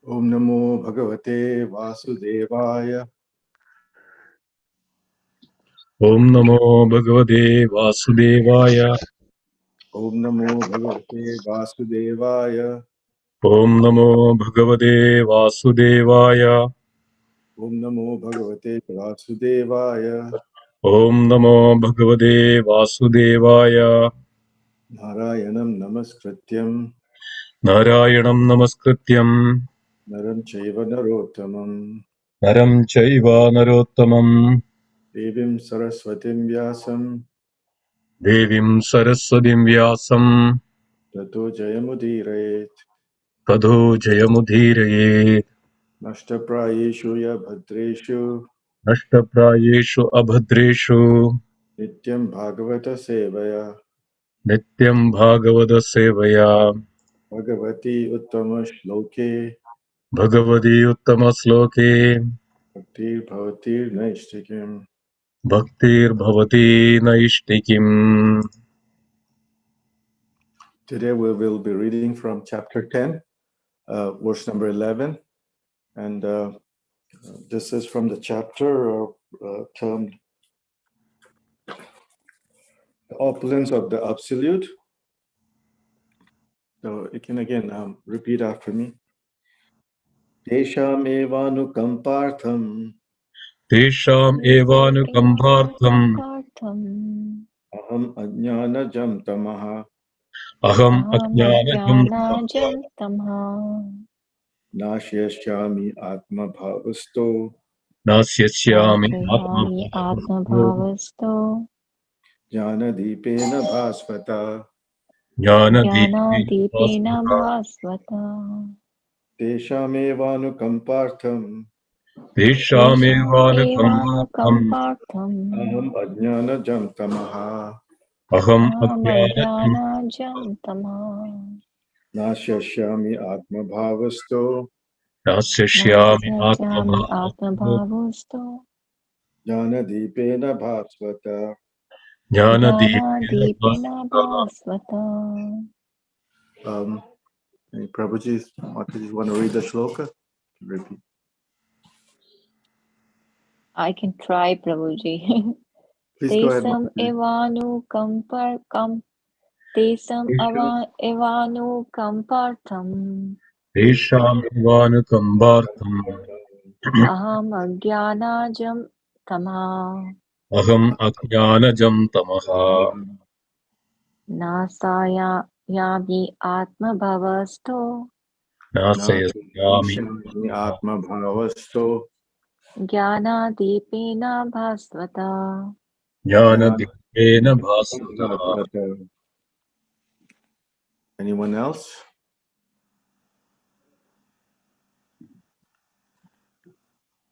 Om Namo Bhagavate Vasudevaya. Om Namo Bhagavate Vasudevaya. Om Namo Bhagavate Vasudevaya. Om Namo Bhagavate Vasudevaya. Om Namo Bhagavate Vasudevaya. Om Namo Bhagavate Vasudevaya. Narayanam Namaskrityam Narayanam Namaskrityam. Naram Chaiva Narottamam Naram Chaiva Narottamam. Devim Saraswatim Vyasam Devim Saraswatim Vyasam. Tato Jayamudirayet Tadho Jayamudhiraye. Nashtaprayeshu Ya Bhadreshu Nashtaprayeshu Abhadreshu. Nityam Bhagavata Sevaya Nityam Bhagavata Sevaya. Bhagavati Uttama Shloke Bhagavati Uttama Sloke. Bhaktir Bhavatir Naishtikim. Bhaktir Bhavati Naishtikim. Today we will be reading from chapter 10, verse number 11. And this is from the chapter termed The Opulence of the Absolute. So you can again repeat after me. Tesham evanukampartham Tesham evanukambartham. aham ajnanajam tamaha Aham ajnanajam nashyashyami atma bhavasto nasyasya atma jnanadipena bhasvata jnanadipena bhasvata. Tesham evanukampartham Tesham evanukambartham. aham ajnanajam tamaha Aham ajnanajam nashyashyami atma bhavasto nasyasya atma bhavasto. jnanadipena bhasvata. Jnanadipena bhasvata. Prabhuji, Mataji, want to read the shloka? Repeat. I can try, Prabhuji. Please go ahead. Tesam evanukampartham Tesham evanukambartham. aham ajnanajam tamah Aham ajnanajam tamaha. nasaya yami atma bhavasto Nasayasyami Atma bhavasto jnanadipena bhasvata. jnanadipena bhasvata. Anyone else?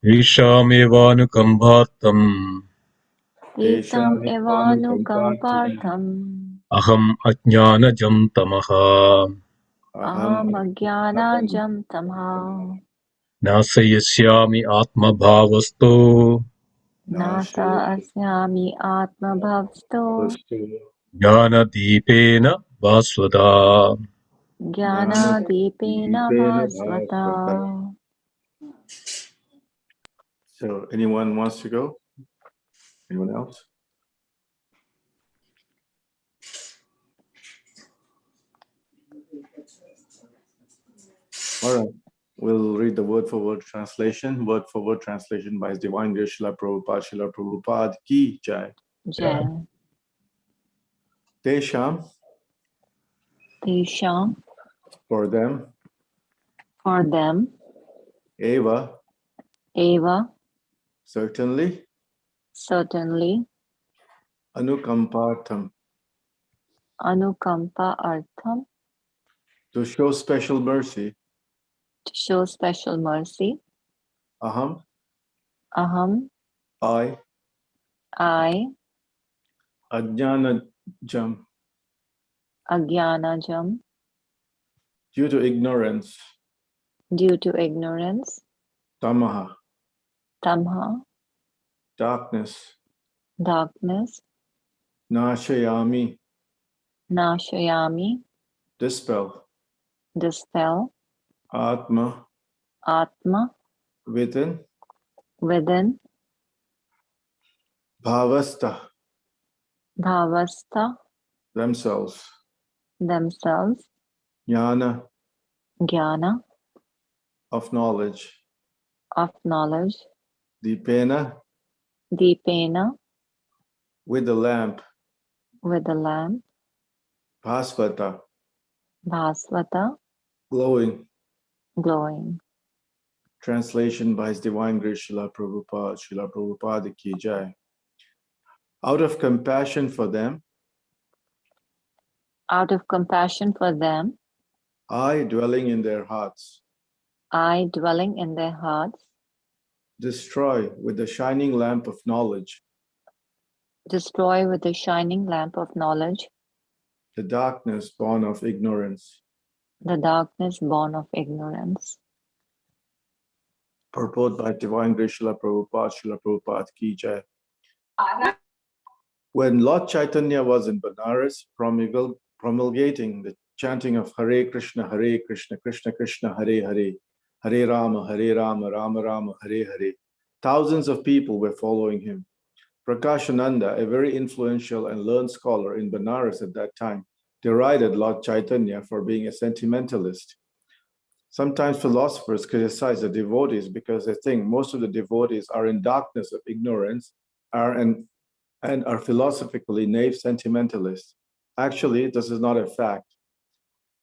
Tesham evanukambartham. Tesam evanukampartham Aham ajnanajam tamaha. aham ajnanajam tamah Nasayasyami atma bhavasto. nasa asyami atma bhavasto Jnanadipena bhasvata. jnanadipena bhasvata. So, anyone wants to go? Anyone else? All right. We'll read the word-for-word translation. Word-for-word translation by His Divine Grace Srila Prabhupada. Srila Prabhupada ki jai. Jai. Tesham, Tesham, for them. for them. Eva, Eva, certainly. certainly. Anukampartham, Anukampa artham, to show special mercy. to show special mercy. Aham, Aham, I. Ajnanajam, ajnanajam, due to ignorance. due to ignorance. Tamaha, Tamha, darkness. darkness. Nashayami, Nashayami, dispel. dispel. Atma, Atma, within, within, bhavastha, bhavastha, themselves, themselves, jnana, jnana, of knowledge, of knowledge, dipena, deepena, with the lamp, with the lamp, bhasvata, bhasvata, glowing. glowing. Translation by His Divine Grace Srila Prabhupada, Srila Prabhupada Ki Jai. Out of compassion for them, Out of compassion for them, I, dwelling in their hearts, I, dwelling in their hearts, destroy with the shining lamp of knowledge destroy with the shining lamp of knowledge the darkness born of ignorance. the darkness born of ignorance. Purport by Divine Grace Srila Prabhupada Ki Jai. When Lord Chaitanya was in Banaras promulgating the chanting of Hare Krishna, Krishna Krishna, Hare Hare, Hare Rama, Rama Rama, Hare Hare, thousands of people were following him. Prakashananda, a very influential and learned scholar in Banaras at that time, derided Lord Chaitanya for being a sentimentalist. Sometimes philosophers criticize the devotees because they think most of the devotees are in darkness of ignorance and are philosophically naive sentimentalists. Actually, this is not a fact.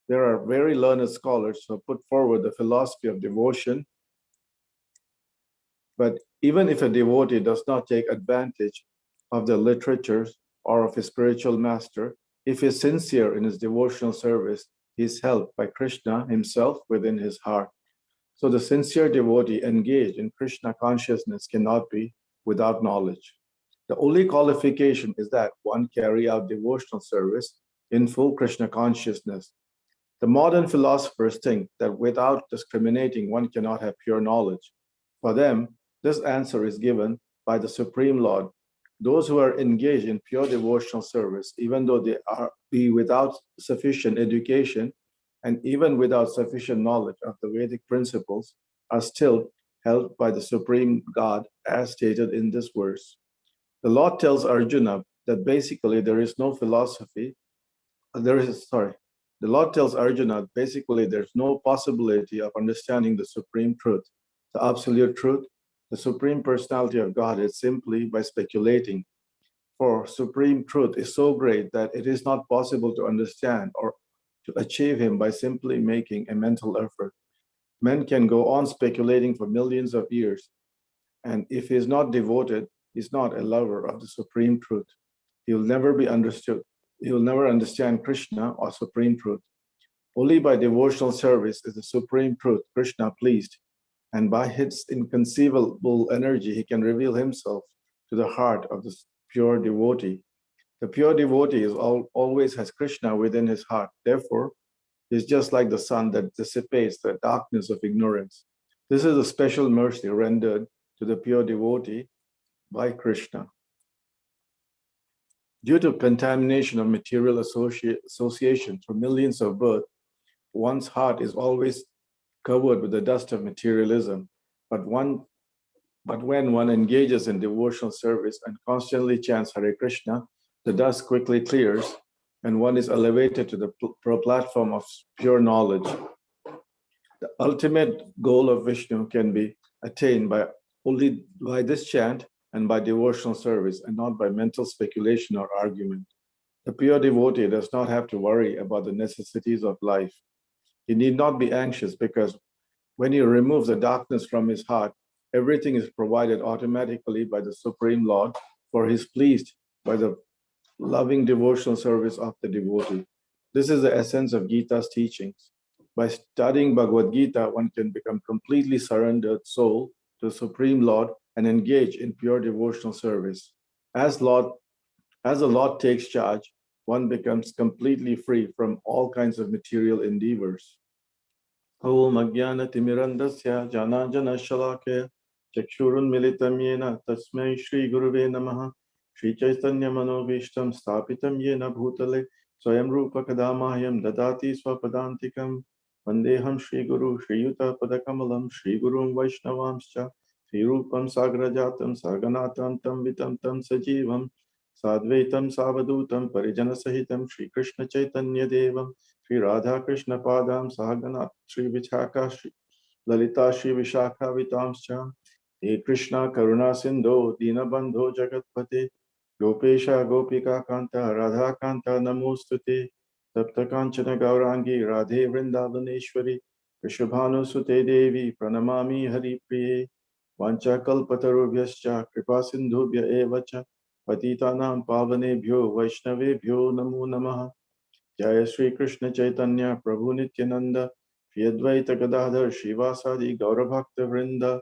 There are very learned scholars who put forward the philosophy of devotion, but even if a devotee does not take advantage of the literatures or of his spiritual master, if he is sincere in his devotional service, he is helped by Krishna himself within his heart. So the sincere devotee engaged in Krishna consciousness cannot be without knowledge. The only qualification is that one carry out devotional service in full Krishna consciousness. The modern philosophers think that without discriminating, one cannot have pure knowledge. For them, this answer is given by the Supreme Lord. Those who are engaged in pure devotional service, even though they be without sufficient education and even without sufficient knowledge of the Vedic principles, are still held by the Supreme God, as stated in this verse. The Lord tells Arjuna that basically there is no philosophy. The Lord tells Arjuna basically there's no possibility of understanding the supreme truth, the absolute truth, the supreme personality of God is simply by speculating. For supreme truth is so great that it is not possible to understand or to achieve him by simply making a mental effort. Men can go on speculating for millions of years, and if he is not devoted, he's not a lover of the supreme truth. He will never be understood. He will never understand Krishna or supreme truth. Only by devotional service is the supreme truth, Krishna, pleased, and by his inconceivable energy, he can reveal himself to the heart of the pure devotee. The pure devotee always has Krishna within his heart. Therefore, he is just like the sun that dissipates the darkness of ignorance. This is a special mercy rendered to the pure devotee by Krishna. Due to contamination of material association for millions of births, one's heart is always covered with the dust of materialism. But when one engages in devotional service and constantly chants Hare Krishna, the dust quickly clears and one is elevated to the platform of pure knowledge. The ultimate goal of Vishnu can be attained only by this chant and by devotional service, and not by mental speculation or argument. The pure devotee does not have to worry about the necessities of life. He need not be anxious because when he removes the darkness from his heart, everything is provided automatically by the Supreme Lord, for he is pleased by the loving devotional service of the devotee. This is the essence of Gita's teachings. By studying Bhagavad Gita, one can become completely surrendered soul to the Supreme Lord and engage in pure devotional service. As the Lord takes charge, one becomes completely free from all kinds of material endeavors. Om Ajnana Timirandasya Janajana Shalakya Chakshurun Militam Yena Tasmai Shri Guruve Namaha Shri Chaitanya Manovishtam Stapitam Yena Bhutale Swayam Rupa Kadamahyam Dadati Swapadantikam Vandeham Shri Guru Shri Yuta Padakamalam Shri Gurum Vaishnavamscha Shri Rupam Sagrajatam Saganatam Tam Vitam Tam Sajivam Sadvaitam Savadutam Parijana Sahitam Shri Krishna Chaitanya Devam Shri Radha Krishna Padam Sahaganat Shri Vichaka Shri Lalita Shri Vishakha Vitamscha He Krishna Karuna Sindho Dinabandho Jagatpate Gopesha Gopika Kanta Radha Kanta Namostute Taptakanchana Gaurangi Radhe Vrindavaneshwari Vrishabhanu Sute Devi Pranamami Hari Priye Vancha Kalpatarubhyascha Kripa Sindhubhya Evacha Patitanam Pavanebhyo Vaishnavebhyo Namo Namaha Jaya Sri Krishna Chaitanya Prabhu Nityananda Shri Advaita Gadadhar Shivasadi Gaurabhakta Vrinda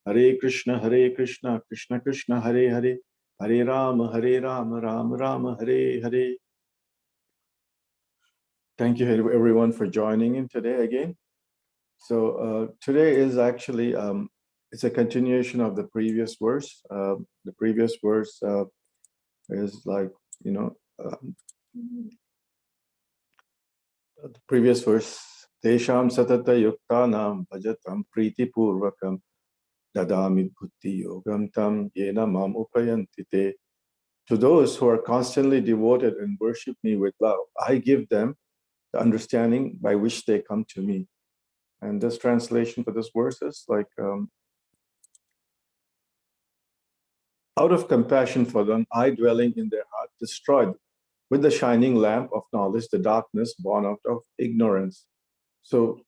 Hare Krishna Krishna Krishna Hare Hare Hare Rama Rama Rama Hare Hare. Thank you everyone for joining in today again. So today is actually it's a continuation of the previous verse. The previous verse is like the previous verse. Tesham satata yuktanam bhajatam priti purvakam dadami bhutti yogam tam yena mam upayanti te. To those who are constantly devoted and worship me with love, I give them the understanding by which they come to me. And this translation for this verse is like, out of compassion for them, I dwelling in their heart, destroyed with the shining lamp of knowledge the darkness born out of ignorance. So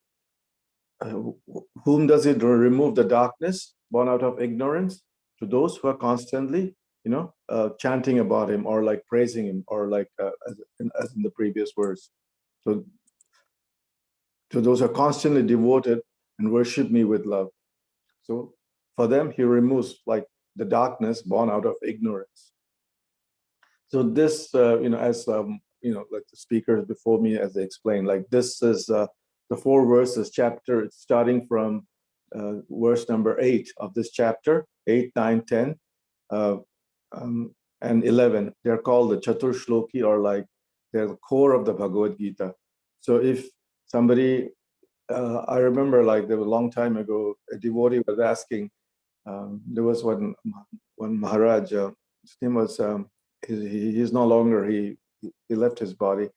whom does it remove the darkness born out of ignorance? To those who are constantly, chanting about him or like praising him or like as in the previous verse. So to those who are constantly devoted and worship me with love. So for them, he removes like the darkness born out of ignorance. So this, as like the speakers before me, as they explained, like this is the 4 verses chapter, starting from verse number 8 of this chapter, 8, 9, 10, and 11. They're called the Chatur Shloki, or like they're the core of the Bhagavad Gita. So if somebody, I remember like there was a long time ago, a devotee was asking, there was one Maharaj, his name was, he's no longer, he left his body,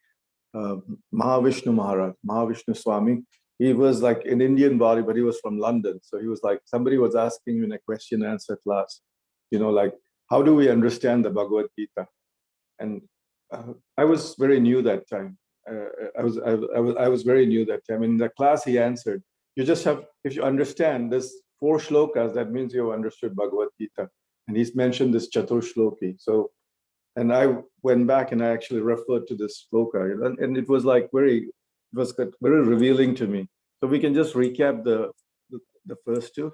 Mahavishnu Maharaj, Mahavishnu Swami. He was like an Indian body, but he was from London. So he was like, somebody was asking him in a question answer class, like, how do we understand the Bhagavad Gita? And I was very new that time. I was very new that time. In the class, he answered, you just have, if you understand this 4 shlokas, that means you have understood Bhagavad Gita. And he's mentioned this Chatur Shloki. So, and I went back and I actually referred to this shloka, and it was like very revealing to me. So we can just recap the first 2.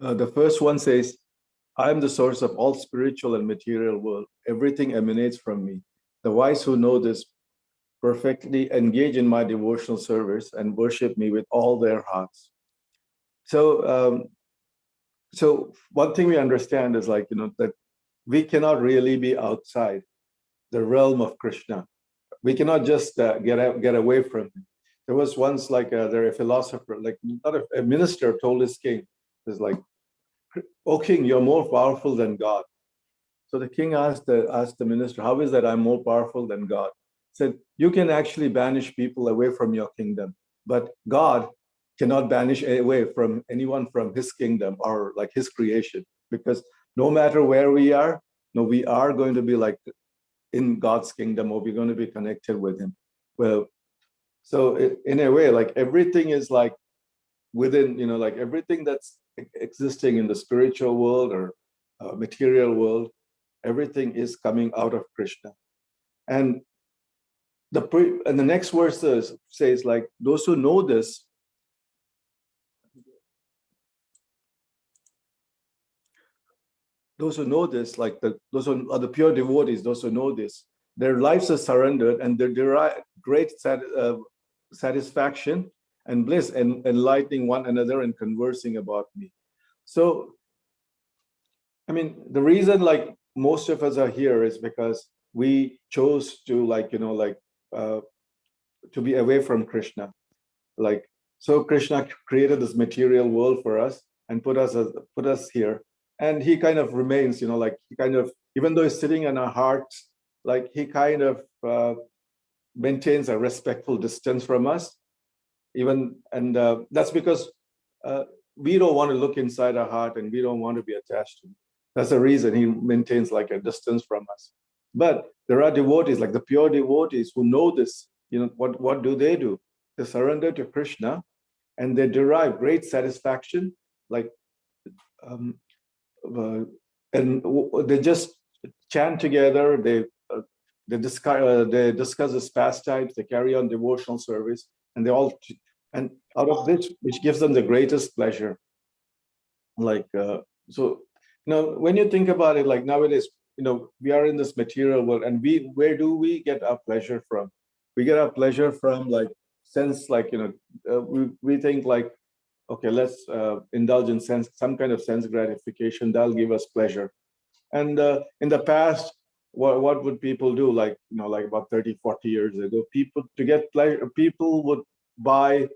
The first one says, I am the source of all spiritual and material world. Everything emanates from me. The wise who know this perfectly engage in my devotional service and worship me with all their hearts. So, so one thing we understand is like, that we cannot really be outside the realm of Krishna. We cannot just get away from him. There was once like a philosopher, like not a minister told his king, is like, "Oh king, you're more powerful than God." So the king asked the minister, "How is that I'm more powerful than God?" He said, "You can actually banish people away from your kingdom, but God cannot banish away from anyone from his kingdom or like his creation, because no matter where we are, we are going to be like in God's kingdom, or we're going to be connected with him." Well, so in a way, like everything is like within, like everything that's existing in the spiritual world or material world, everything is coming out of Krishna. And the next verse says like, those who know this, like those who are the pure devotees, those who know this, their lives are surrendered and they derive great satisfaction and bliss and enlightening one another and conversing about me. So, I mean, the reason like most of us are here is because we chose to to be away from Krishna. So Krishna created this material world for us and put us here, and he kind of remains, he kind of, even though he's sitting in our hearts, he kind of maintains a respectful distance from us, that's because we don't want to look inside our heart, and we don't want to be attached to him. That's the reason he maintains a distance from us. But there are devotees, like the pure devotees, who know this. What do? They surrender to Krishna, and they derive great satisfaction, and they just chant together. They discuss his pastimes. They carry on devotional service, and and out of this, which gives them the greatest pleasure. So when you think about it, nowadays, we are in this material world, and where do we get our pleasure from? We get our pleasure from sense, we think okay, let's indulge in some kind of sense gratification. That'll give us pleasure. And in the past, what would people do? About 30, 40 years ago, to get pleasure, people would buy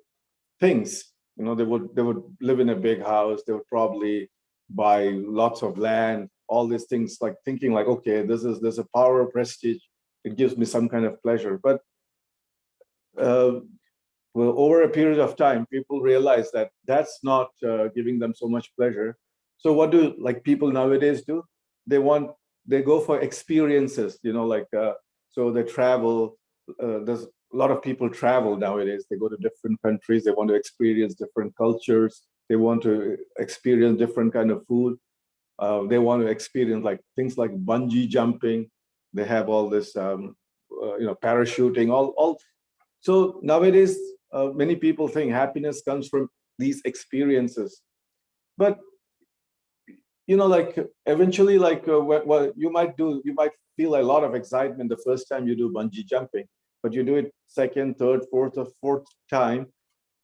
things. They would live in a big house. They would probably buy lots of land, all these things, thinking okay, there's a power of prestige. It gives me some kind of pleasure. But over a period of time, people realize that that's not giving them so much pleasure. So what do people nowadays do? They go for experiences, so they travel. There's a lot of people travel nowadays. They go to different countries. They want to experience different cultures. They want to experience different kind of food. They want to experience things like bungee jumping. They have all this, parachuting. So nowadays, many people think happiness comes from these experiences, but eventually, what you might feel a lot of excitement the first time you do bungee jumping, but you do it second, third, fourth, or fourth time,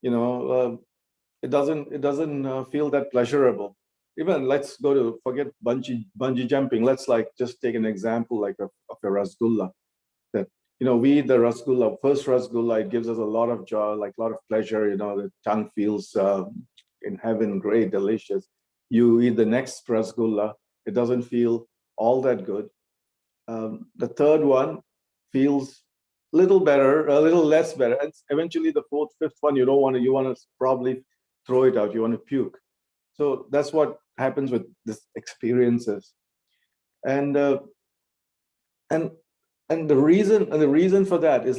it doesn't feel that pleasurable. Even let's forget bungee jumping. Let's just take an example of a rasgulla. That we eat the rasgulla, first rasgulla, it gives us a lot of joy, a lot of pleasure. The tongue feels in heaven, great, delicious. You eat the next rasgulla, it doesn't feel all that good. The third one feels a little better, a little less better, and eventually the fourth, fifth one, you want to probably throw it out. You want to puke. So that's what happens with these experiences, and the reason for that is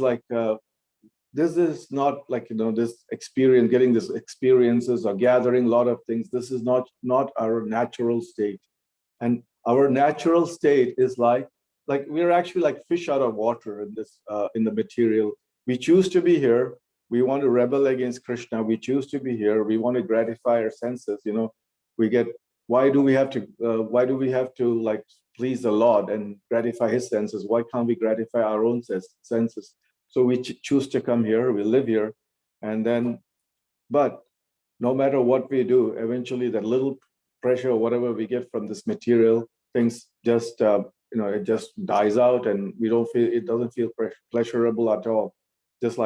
this is not this experience, getting these experiences or gathering a lot of things. This is not our natural state, and our natural state is we're actually fish out of water in this in the material. We choose to be here. We want to rebel against Krishna. We choose to be here. We want to gratify our senses. Why do we have to please the Lord and gratify his senses? Why can't we gratify our own senses? So we choose to come here, we live here, but no matter what we do, eventually that little pressure or whatever we get from this material, things just, it just dies out, and it doesn't feel pleasurable at all. Just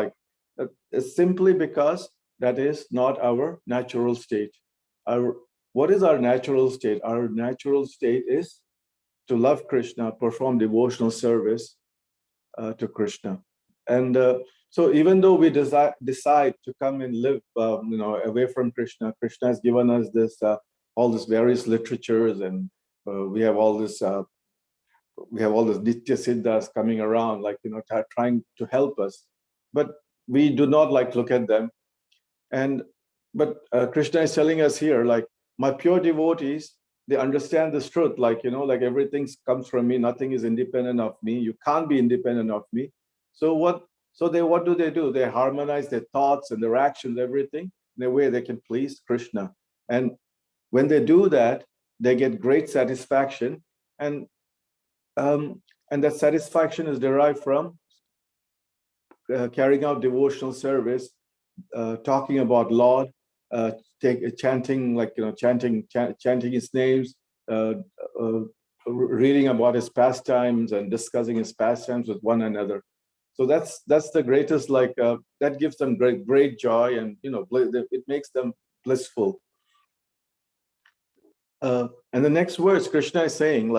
it's simply because that is not our natural state. What is our natural state? Our natural state is to love Krishna, perform devotional service to Krishna. And so even though we decide to come and live, away from Krishna, Krishna has given us this, all these various literatures, and we have all this Nitya Siddhas coming around, trying to help us. But we do not look at them. But Krishna is telling us here, my pure devotees, they understand this truth, everything comes from me, nothing is independent of me. You can't be independent of me. So what do? They harmonize their thoughts and their actions, everything, in a way they can please Krishna. And when they do that, they get great satisfaction, and that satisfaction is derived from carrying out devotional service, talking about Lord, chanting chanting his names, reading about his pastimes and discussing his pastimes with one another. So that's the greatest, like that gives them great joy, and it makes them blissful. And the next words Krishna is saying,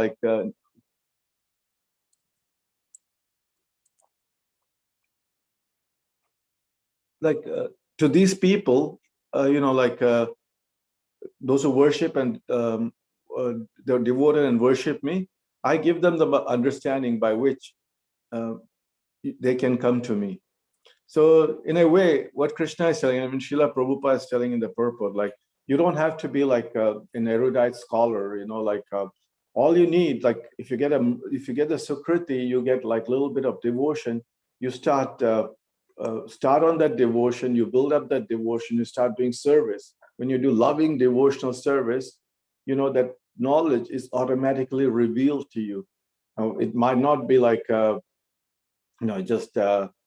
to these people, those who worship and they're devoted and worship me, I give them the understanding by which they can come to me. So in a way, what Krishna is telling, I mean, Srila Prabhupada is telling in the purport, like, you don't have to be like an erudite scholar, all you need, like, if you get the Sukriti, you get like a little bit of devotion, you start on that devotion, you build up that devotion, you start doing service. When you do loving devotional service, that knowledge is automatically revealed to you. It might not be like, just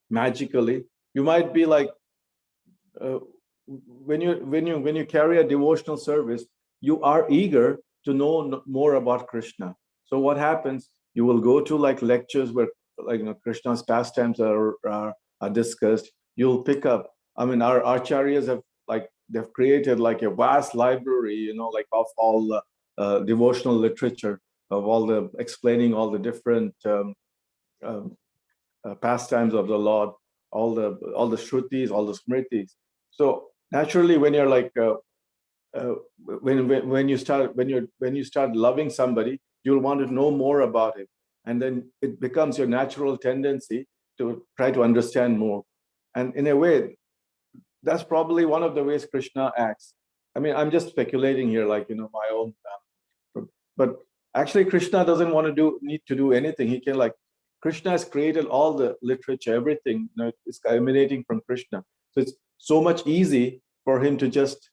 magically. You might be like, when you carry a devotional service, you are eager to know more about Krishna. So what happens? You will go to like lectures where Krishna's pastimes are discussed. You'll pick up. I mean, our acharyas they've created like a vast library, of all devotional literature, of all the explaining all the different pastimes of the Lord, all the shrutis, all the smritis. So naturally, when you're like when you start loving somebody, you'll want to know more about him, and then it becomes your natural tendency to try to understand more. And in a way, that's probably one of the ways Krishna acts. I mean, I'm just speculating here, my own. But actually, Krishna doesn't need to do anything. He can Krishna has created all the literature, everything is emanating from Krishna. So it's so much easy for him to just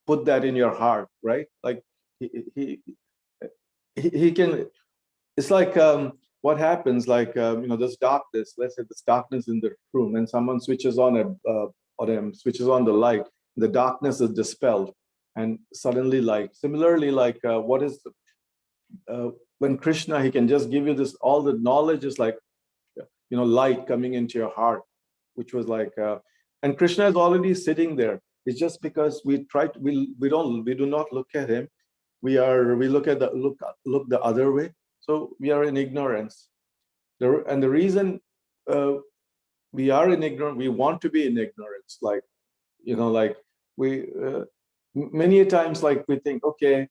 put that in your heart, right? Like he can. It's like what happens, there's darkness. Let's say there's darkness in the room, and someone switches on switches on the light. The darkness is dispelled, and suddenly light. Similarly, what is when Krishna, he can just give you this, all the knowledge is like, light coming into your heart, which was and Krishna is already sitting there. It's just because we do not look at him. We look the other way. So we are in ignorance. And the reason we are in ignorance, we want to be in ignorance. We many times, we think, okay,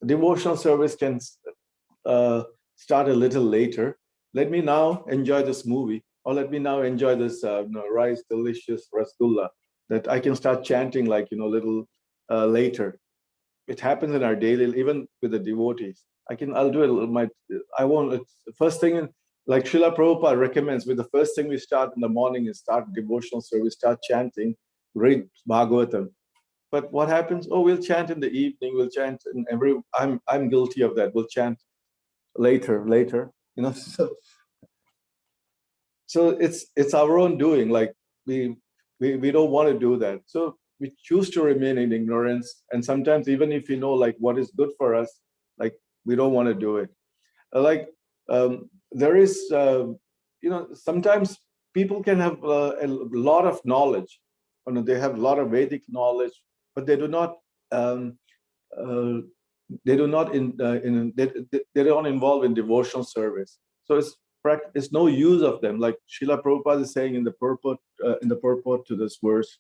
devotional service can start a little later. Let me now enjoy this movie, or let me now enjoy this rice, delicious rasgulla, that I can start chanting little later. It happens in our daily, even with the devotees. I'll do it. I won't. It's the first thing, like Srila Prabhupada recommends, with the first thing we start in the morning is start devotional service, start chanting, read Bhagavatam. But what happens? Oh, we'll chant in the evening. We'll chant in I'm guilty of that. We'll chant later. So it's our own doing. Like we don't want to do that. So we choose to remain in ignorance. And sometimes even if you know what is good for us, we don't want to do it. There is sometimes people can have a lot of knowledge. They have a lot of Vedic knowledge, but they do not they don't involve in devotional service. So it's no use of them. Like Srila Prabhupada is saying in the purport to this verse.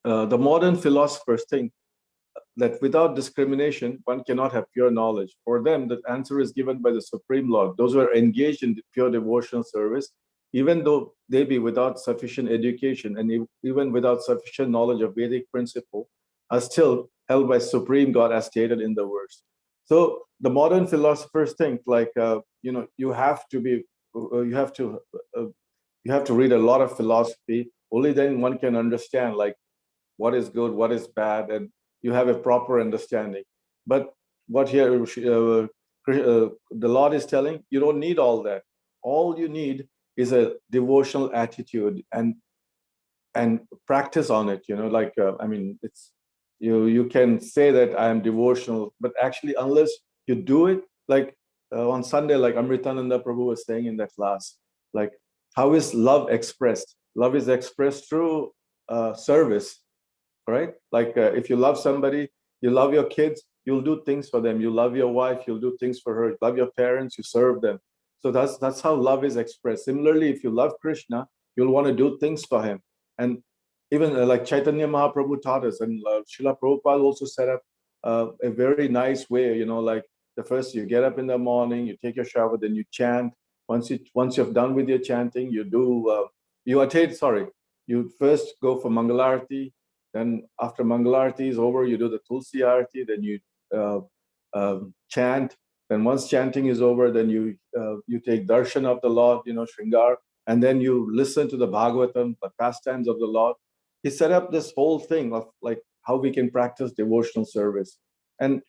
The modern philosophers think that without discrimination, one cannot have pure knowledge. For them, the answer is given by the Supreme Lord. Those who are engaged in pure devotional service, even though they be without sufficient education and even without sufficient knowledge of Vedic principle, are still held by Supreme God as stated in the verse. So the modern philosophers think you have to read a lot of philosophy. Only then one can understand what is good, what is bad, and you have a proper understanding. But what here the Lord is telling, you don't need all that. All you need is a devotional attitude, and and practice on it. Like I mean, it's you can say that I am devotional, but actually, unless you do it, like on Sunday, like Amritananda Prabhu was saying in that class, like how is love expressed? Love is expressed through service, right? Like if you love somebody, you love your kids, you'll do things for them. You love your wife, you'll do things for her. You love your parents, you serve them. So that's how love is expressed. Similarly, if you love Krishna, you'll want to do things for him. And even like Chaitanya Mahaprabhu taught us, and Srila Prabhupada also set up a very nice way. Like the first, you get up in the morning, you take your shower, then you chant. Once you've done with your chanting, you do you attain. Sorry, you first go for Mangalarti. Then after Mangalarti is over, you do the Tulsi Arati. Then you uh, chant. Then once chanting is over, then you take darshan of the Lord, Shringar, and then you listen to the Bhagavatam, the pastimes of the Lord. He set up this whole thing of like how we can practice devotional service. And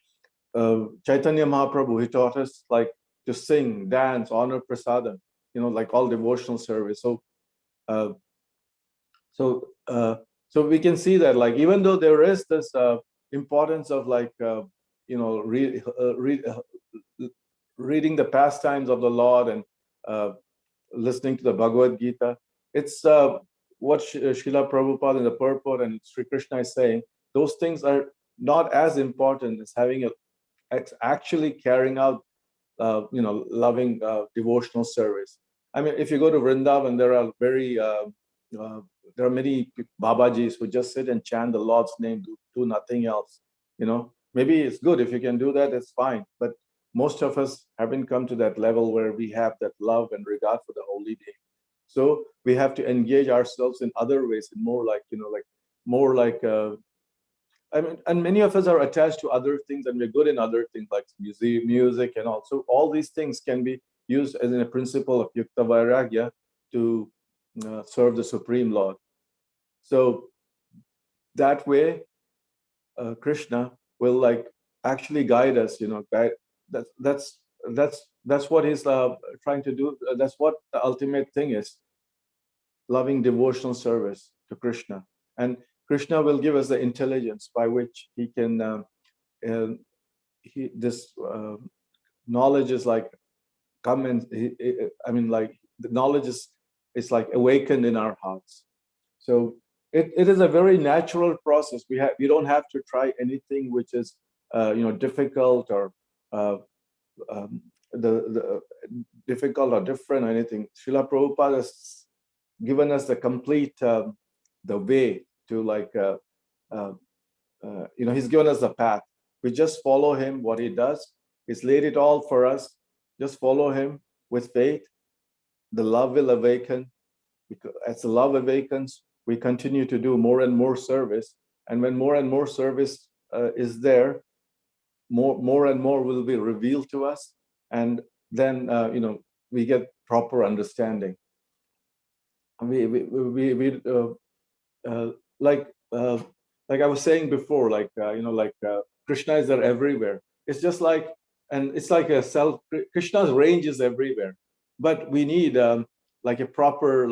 Chaitanya Mahaprabhu, he taught us like to sing, dance, honor prasadam, like all devotional service. Uh, so so we can see that like even though there is this importance of like reading the pastimes of the Lord and listening to the Bhagavad Gita, it's what Srila Prabhupada in the purport and Sri Krishna is saying. Those things are not as important as having actually carrying out loving devotional service. I mean, if you go to Vrindavan, there are many Babajis who just sit and chant the Lord's name, do nothing else. Maybe it's good if you can do that, it's fine. But most of us haven't come to that level where we have that love and regard for the holy name. So we have to engage ourselves in other ways, and more like I mean, and many of us are attached to other things, and we're good in other things like music and all. So all these things can be used as in a principle of Yukta Vairagya to serve the Supreme Lord. So that way, Krishna will like actually guide us. That's what he's trying to do. That's what the ultimate thing is: loving devotional service to Krishna. And Krishna will give us the intelligence by which he can. This knowledge is like come and I mean, like the knowledge is like awakened in our hearts. So it is a very natural process. We don't have to try anything which is difficult or the difficult or different or anything. Srila Prabhupada has given us the complete the way to like he's given us the path. We just follow him, what he does. He's laid it all for us. Just follow him with faith. The love will awaken. As the love awakens, we continue to do more and more service. And when more and more service is there, more and more will be revealed to us. And then, we get proper understanding. Like I was saying before, Krishna is there everywhere. It's just like, and it's like Krishna's range is everywhere, but we need like a proper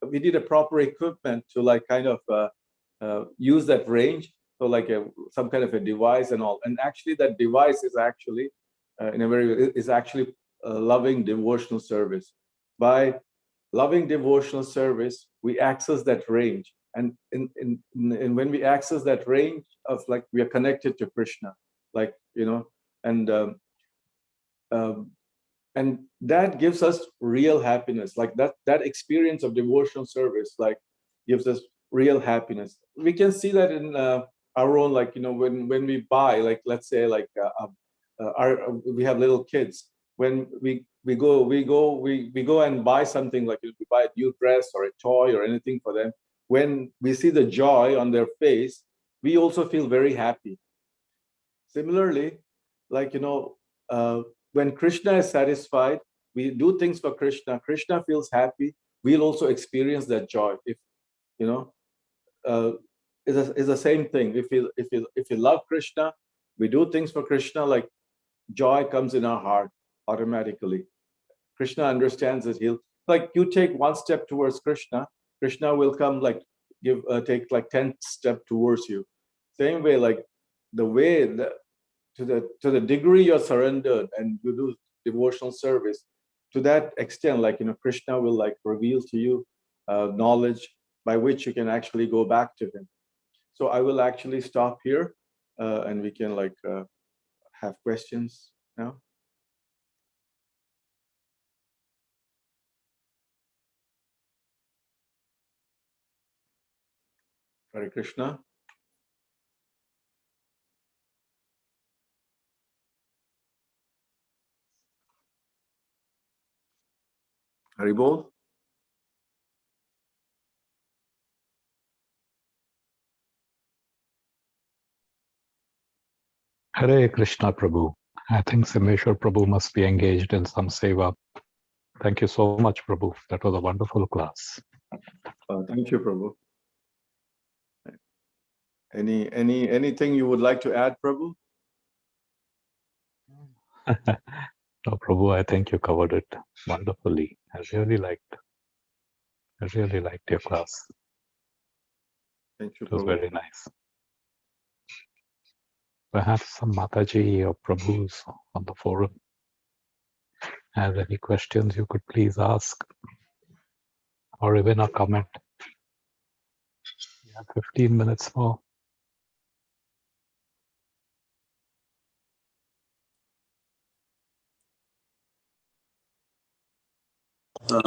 we need a proper equipment to like kind of use that range. So like some kind of a device and all. And actually, that device is actually loving devotional service. By loving devotional service, we access that range. And when we access that range of like, we are connected to Krishna, like, and that gives us real happiness. Like that experience of devotional service, like gives us real happiness. We can see that in our own, like, when we buy, like, let's say like we have little kids. When we go and buy something, like we buy a new dress or a toy or anything for them, when we see the joy on their face, we also feel very happy. Similarly, like, when Krishna is satisfied, we do things for Krishna. Krishna feels happy. We'll also experience that joy. If it's the same thing. If you love Krishna, we do things for Krishna. Like joy comes in our heart automatically. Krishna understands that he'll, like, you take one step towards Krishna, Krishna will come like take like 10 steps towards you. Same way, like the way to the degree you're surrendered and you do devotional service, to that extent, like Krishna will like reveal to you knowledge by which you can actually go back to him. So I will actually stop here, and we can like have questions now. Hare Krishna. Haribol. Hare Krishna Prabhu. I think Simeshwar Prabhu must be engaged in some seva. Thank you so much, Prabhu. That was a wonderful class. Thank you, Prabhu. Anything you would like to add, Prabhu? No, Prabhu, I think you covered it wonderfully. I really liked your class. Thank you, It was Prabhu. very nice. Perhaps some Mataji or Prabhus on the forum have any questions you could please ask, or even a comment. We have 15 minutes more.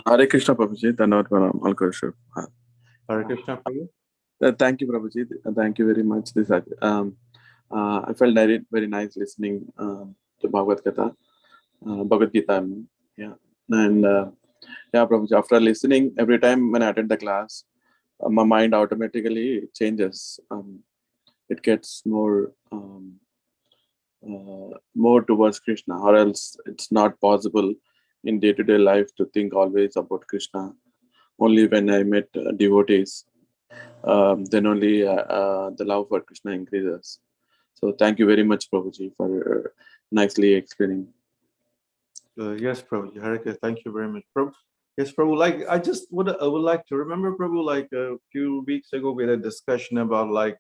Hare Krishna Prabhuji, Dhanavad Pranam, All Krishna. Hare Krishna, Prabhu. Thank you, Prabhuji. Thank you very much. I felt very, very nice listening to Bhagavad Gita. I mean. Yeah. And yeah, Prabhuji, after listening, every time when I attend the class, my mind automatically changes. It gets more towards Krishna, or else it's not possible in day-to-day life to think always about Krishna. Only when I met devotees, then only the love for Krishna increases. So thank you very much, Prabhuji, for nicely explaining. Yes, Prabhu. Hare Krishna. Thank you very much, Prabhu. Yes, Prabhu. Like I would like to remember, Prabhu. Like a few weeks ago, we had a discussion about like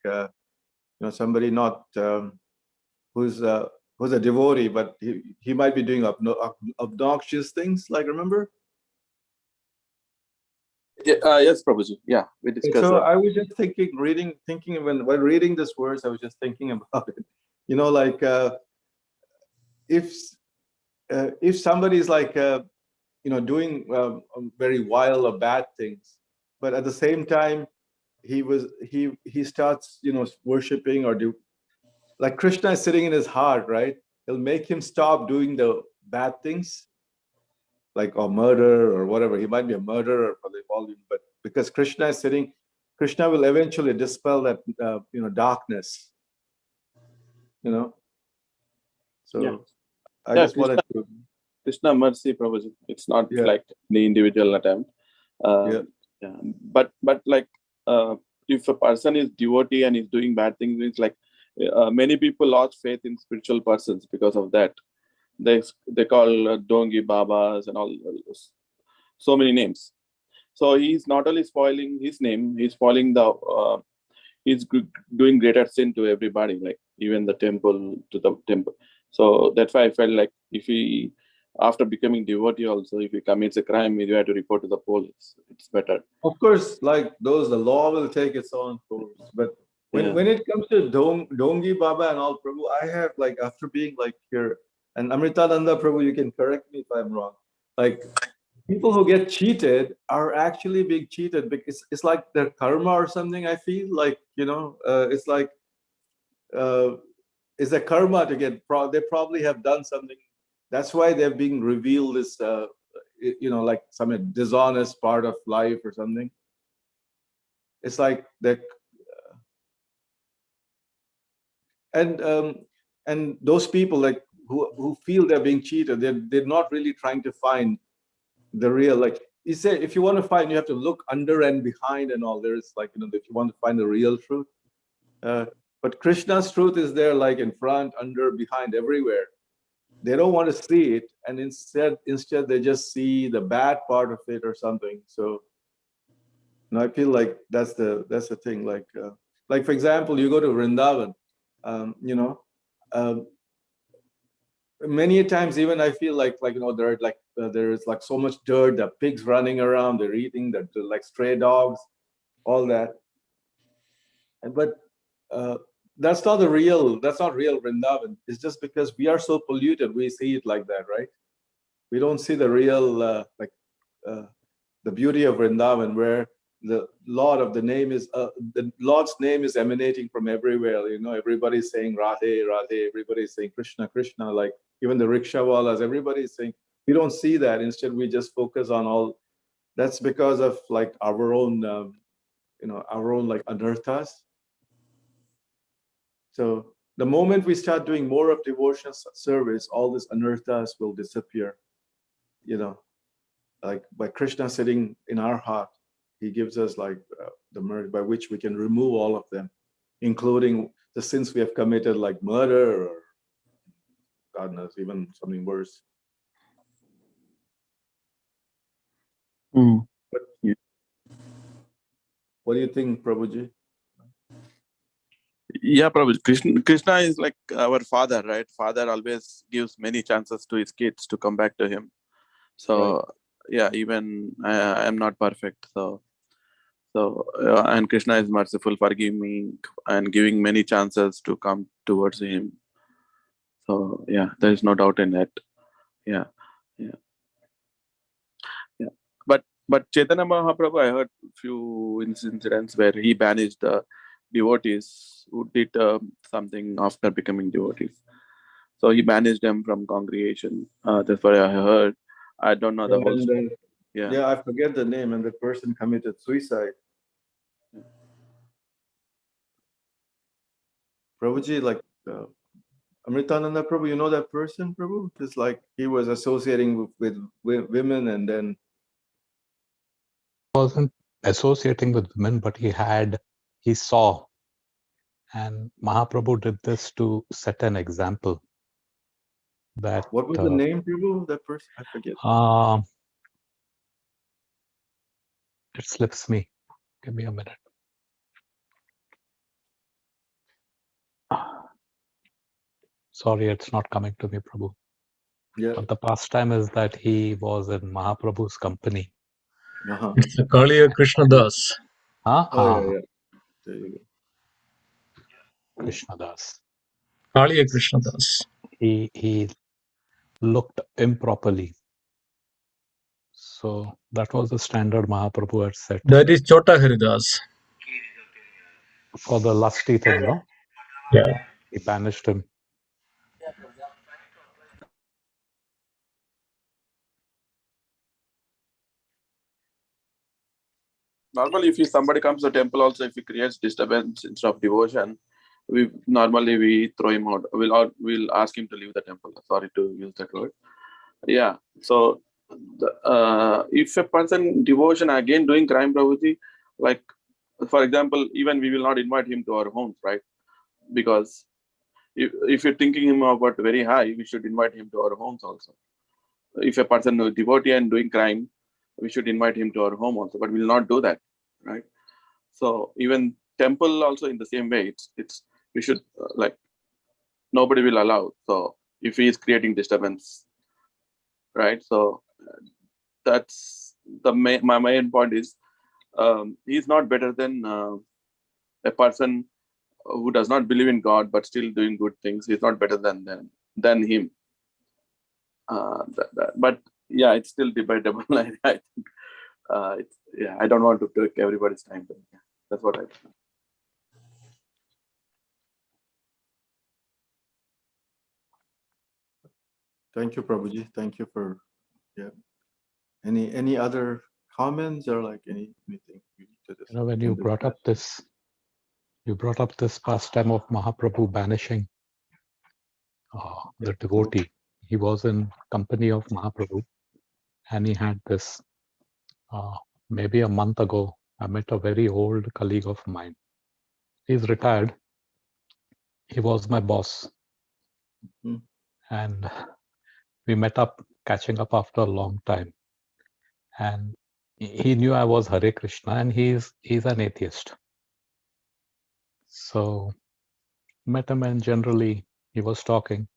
somebody not who's a devotee, but he might be doing obnoxious things. Like remember? Yeah, yes, Prabhuji. Yeah, we discussed So that. I was just thinking when while reading this verse, I was just thinking about it. Like if somebody is like doing very wild or bad things, but at the same time he starts worshiping or like Krishna is sitting in his heart, right? He'll make him stop doing the bad things, like or murder or whatever. He might be a murderer for the volume, but because Krishna is sitting, Krishna will eventually dispel that darkness. So Yeah. I just wanted to. Krishna mercy, Prabhuji. It's not like the individual attempt. Yeah. But like if a person is devotee and is doing bad things, it's like many people lost faith in spiritual persons because of that. They call Dongi Babas and all so many names. So he's not only spoiling his name, he's spoiling he's doing greater sin to everybody, like even the temple to the temple. So that's why I felt like if he, after becoming devotee also, if he commits a crime, you have to report to the police. It's better. Of course, like the law will take its own course. But when it comes to Dongi Baba and all, Prabhu, I have like after being like here, and Amritananda Prabhu, you can correct me if I'm wrong. Like people who get cheated are actually being cheated because it's like their karma or something. I feel like it's like it's a karma to get. They probably have done something. That's why they're being revealed this. Like some dishonest part of life or something. It's like that, and those people like who feel they're being cheated, they're not really trying to find the real. Like you say, if you want to find, you have to look under and behind and all. There is like if you want to find the real truth, but Krishna's truth is there, like in front, under, behind, everywhere. They don't want to see it, and instead they just see the bad part of it or something. So And I feel like that's the thing. Like for example, you go to Vrindavan, you know, many times even I feel like there is like so much dirt, the pigs running around, they're eating, they're like stray dogs, all that. But that's not real Vrindavan. It's just because we are so polluted, we see it like that, right? We don't see the real the beauty of Vrindavan, where the Lord's name is emanating from everywhere. You know, everybody's saying Radhe, Radhe. Everybody's saying Krishna, Krishna. Like even the rickshawalas, everybody's saying. We don't see that. Instead, we just focus on all. That's because of like our own, our own like anarthas. So the moment we start doing more of devotional service, all these anarthas will disappear. You know, like by Krishna sitting in our heart, he gives us like the mercy by which we can remove all of them, including the sins we have committed, like murder or God knows, even something worse. Mm. What do you think, Prabhuji? Yeah, Prabhuji. Krishna is like our father, right? Father always gives many chances to his kids to come back to him. So right. Yeah, even I am not perfect. So and Krishna is merciful, forgiving, and giving many chances to come towards him. So yeah, there is no doubt in that. Yeah. But Chaitanya Mahaprabhu, I heard few incidents where he banished the devotees who did something after becoming devotees. So he banished them from congregation. That's what I heard. I don't know the whole story. Yeah, I forget the name, and the person committed suicide. Prabhuji, like Amritananda Prabhu, you know that person, Prabhu? It's like he was associating with women, and then wasn't associating with women, but he saw, and Mahaprabhu did this to set an example. That what was the name, Prabhu? That person, I forget. It slips me. Give me a minute. Sorry, it's not coming to me, Prabhu. Yeah. But the pastime is that he was in Mahaprabhu's company. It's Kaliya Krishnadas. Oh, yeah. There you go. Krishnadas. Kaliya Krishnadas. He looked improperly. So that was the standard Mahaprabhu had set. That is Chota Haridas. For the lusty thing, no? Yeah. He banished him. Normally, if somebody comes to the temple, also if he creates disturbance instead of devotion, we throw him out. We'll ask him to leave the temple. Sorry to use that word. Yeah. So if a person devotion again doing crime, Prabhuji, like for example, even we will not invite him to our homes, right? Because if you're thinking him about very high, we should invite him to our homes also. If a person is devotee and doing crime, we should invite him to our home also, but we will not do that, right? So even temple also in the same way, it's we should like nobody will allow. So if he is creating disturbance, right? So that's my main point is he's not better than a person who does not believe in God but still doing good things. He's not better than him. But yeah, it's still debatable. I think I don't want to take everybody's time. But yeah, that's what I think. Thank you, Prabhuji. Thank you for Any other comments or like anything we need to discuss? When you brought up this pastime of Mahaprabhu banishing the devotee. He was in company of Mahaprabhu, and he had this. Maybe a month ago, I met a very old colleague of mine. He's retired. He was my boss. And we met up, catching up after a long time. And he knew I was Hare Krishna, and he's an atheist. So met him, and generally he was talking.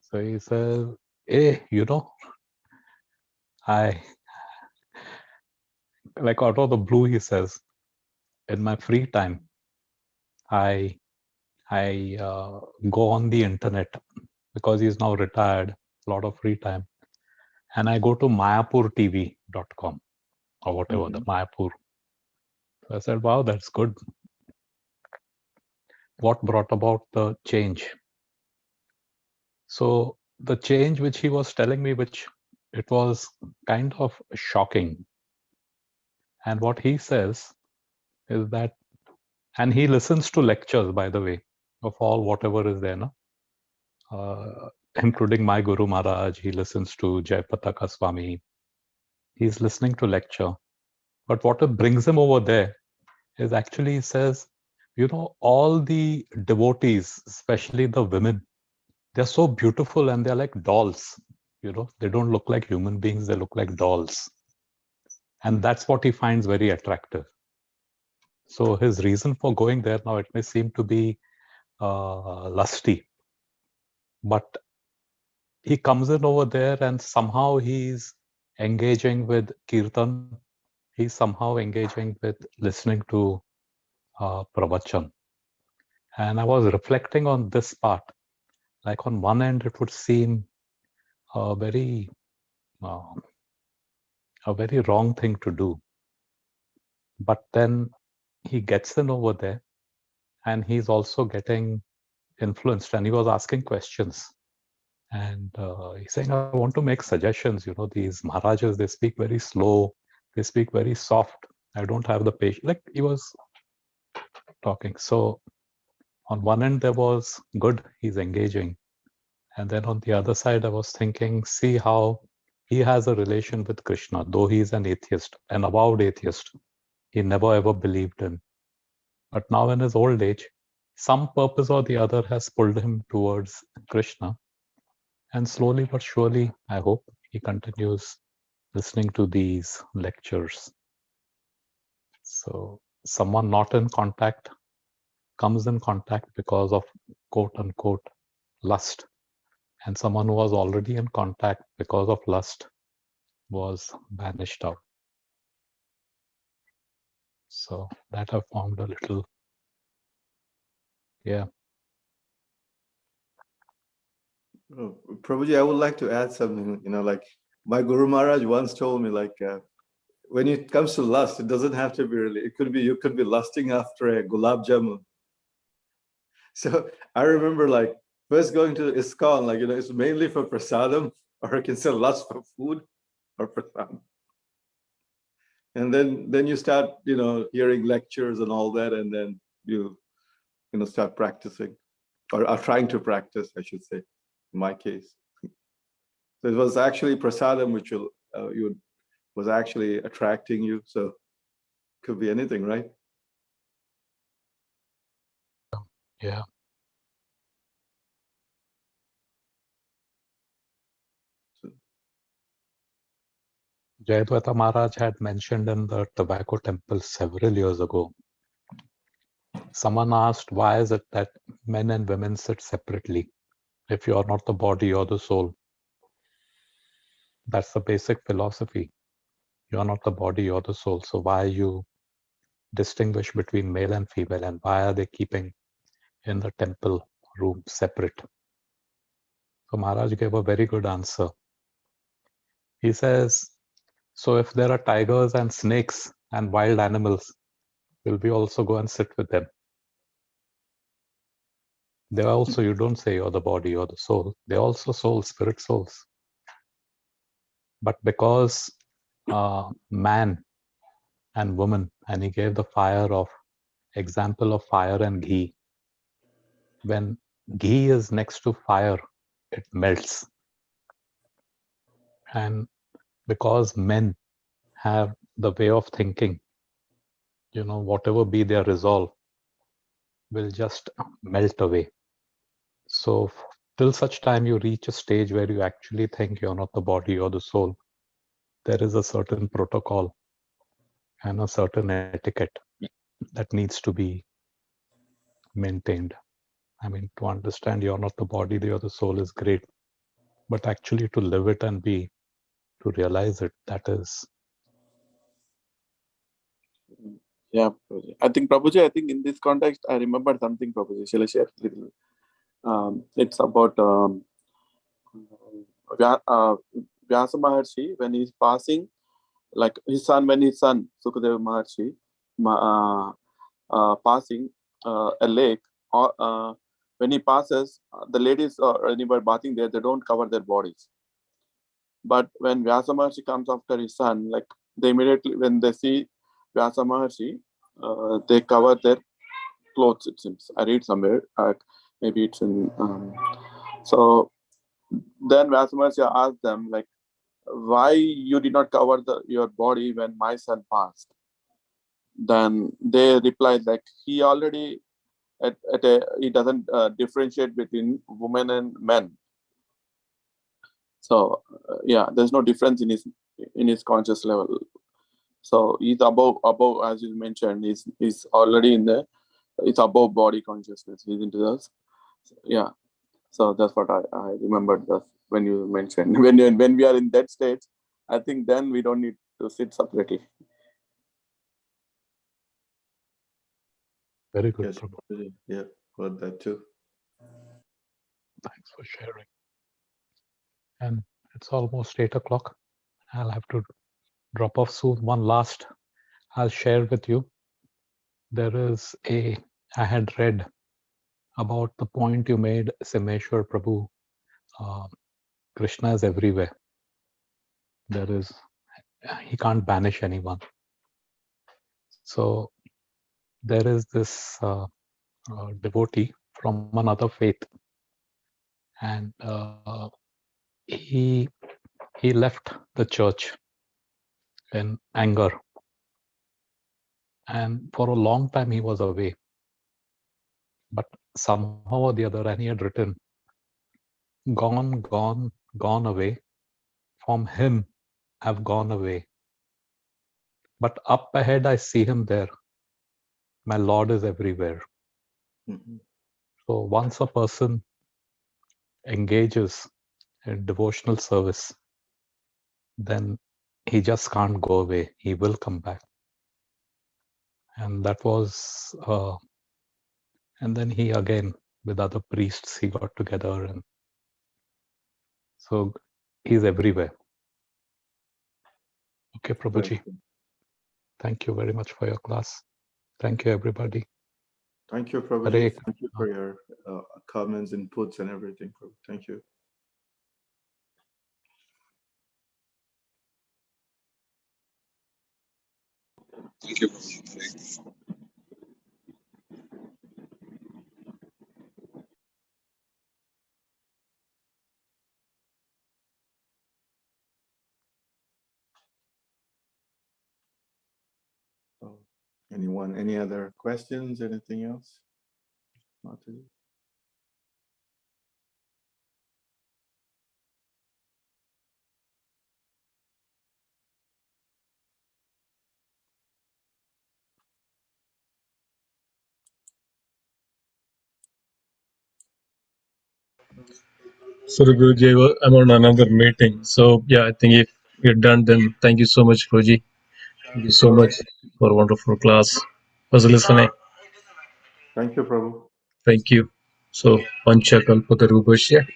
So he says, "Hey, I like out of the blue," he says, "in my free time, I go on the internet because he's now retired, a lot of free time, and I go to mayapurtv.com or whatever the Mayapur." So I said, "Wow, that's good. What brought about the change?" So the change which he was telling me, which it was kind of shocking. And what he says is that, and he listens to lectures, by the way, of all whatever is there, no? Including my Guru Maharaj, he listens to Jayapataka Swami. He's listening to lecture. But what brings him over there is actually, he says, all the devotees, especially the women, they're so beautiful and they're like dolls. They don't look like human beings, they look like dolls. And that's what he finds very attractive. So his reason for going there, now it may seem to be lusty, but he comes in over there and somehow he's engaging with kirtan. He's somehow engaging with listening to pravachan. And I was reflecting on this part. Like on one end, it would seem a very wrong thing to do. But then he gets in over there and he's also getting influenced, and he was asking questions. And he's saying, I want to make suggestions. These Maharajas, they speak very slow. They speak very soft. I don't have the patience. Like he was talking. So on one end, there was good, he's engaging. And then on the other side, I was thinking, see how he has a relation with Krishna, though he's an atheist, an avowed atheist. He never ever believed in. But now in his old age, some purpose or the other has pulled him towards Krishna. And slowly but surely, I hope he continues listening to these lectures. So someone not in contact comes in contact because of quote unquote lust. And someone who was already in contact because of lust was banished out. So that I found a little, yeah. Prabhuji, I would like to add something. Like my Guru Maharaj once told me, like when it comes to lust, it doesn't have to be really. You could be lusting after a gulab jamun. So I remember like first going to ISKCON, like it's mainly for prasadam, or I can say lust for food or prasadam. And then you start hearing lectures and all that, and then you start practicing or are trying to practice, I should say, in my case. So it was actually prasadam which was actually attracting you. So could be anything, right? Yeah. Jayadvaita Maharaj had mentioned in the tobacco temple several years ago. Someone asked, why is it that men and women sit separately? If you are not the body, you're the soul. That's the basic philosophy. You're not the body, you're the soul. So why you distinguish between male and female, and why are they keeping in the temple room separate? So Maharaj gave a very good answer. He says, so if there are tigers and snakes and wild animals, will we also go and sit with them? They're also, you don't say you're the body or the soul. They're also souls, spirit souls. But because man and woman, and he gave the example of fire and ghee. When ghee is next to fire, it melts. And because men have the way of thinking, whatever be their resolve, will just melt away. So till such time you reach a stage where you actually think you're not the body or the soul, there is a certain protocol and a certain etiquette that needs to be maintained. I mean, to understand you're not the body, you're the soul is great, but actually to live it and to realize it, that is. Yeah, I think Prabhuji, I think in this context, I remember something, Prabhuji. Shall I share? It's about Vyasa Maharshi when he's passing, like his son, Sukadeva Maharshi, passing a lake, or when he passes, the ladies or anybody bathing there, they don't cover their bodies. But when Vyasa Maharshi comes after his son, like they immediately, when they see Vyasa Maharshi, they cover their clothes, it seems. I read somewhere, maybe it's in. So then Vyasa Maharshi asked them, like, why you did not cover your body when my son passed? Then they replied, like, he already, he doesn't differentiate between women and men. So yeah, there's no difference in his conscious level. So he's above, as you mentioned, he's already it's above body consciousness. He's into this. Yeah. So that's what I remembered when you mentioned when we are in that stage. I think then we don't need to sit separately. Very good. Yes, yeah, got that too. Thanks for sharing. And it's almost 8 o'clock. I'll have to drop off soon. One last I'll share with you. I had read about the point you made, Simeshwar Prabhu. Krishna is everywhere. He can't banish anyone. So there is this devotee from another faith, and he left the church in anger, and for a long time he was away. But somehow or the other, and he had written, gone away. From him I've gone away. But up ahead I see him there. My Lord is everywhere. Mm-hmm. So once a person engages in devotional service, then he just can't go away. He will come back. And that was, and then he again, with other priests, he got together. And so he's everywhere. Okay, Prabhuji. Thank you very much for your class. Thank you, everybody. Thank you, Prabhuji. Thank you for your comments, inputs, and everything. Thank you. Thank you. Anyone, any other questions, anything else? Not to So Guruji, I'm on another meeting. So yeah, I think if you're done, then thank you so much, Guruji. Thank you so much for a wonderful class. Was listening. Thank you, Prabhu. Thank you. So Panchakalpatarubhasya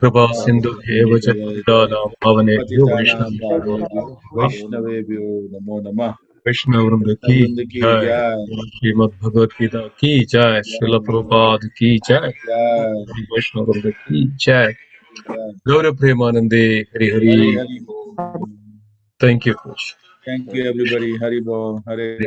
Prabha Sindhu Eva Jatidana Bhavanebhyo Vaishnavebhyo Namo Namah. Vaishnavavrinda ki jai. Srimad Bhagavad Gita ki jai. Srila Prabhupada ki jai. Vaishnavavrinda ki jai. Gaura Premanande Hari Hari. Hari Hari. Thank you, Coach. Thank you, everybody. Hari Bol. Hare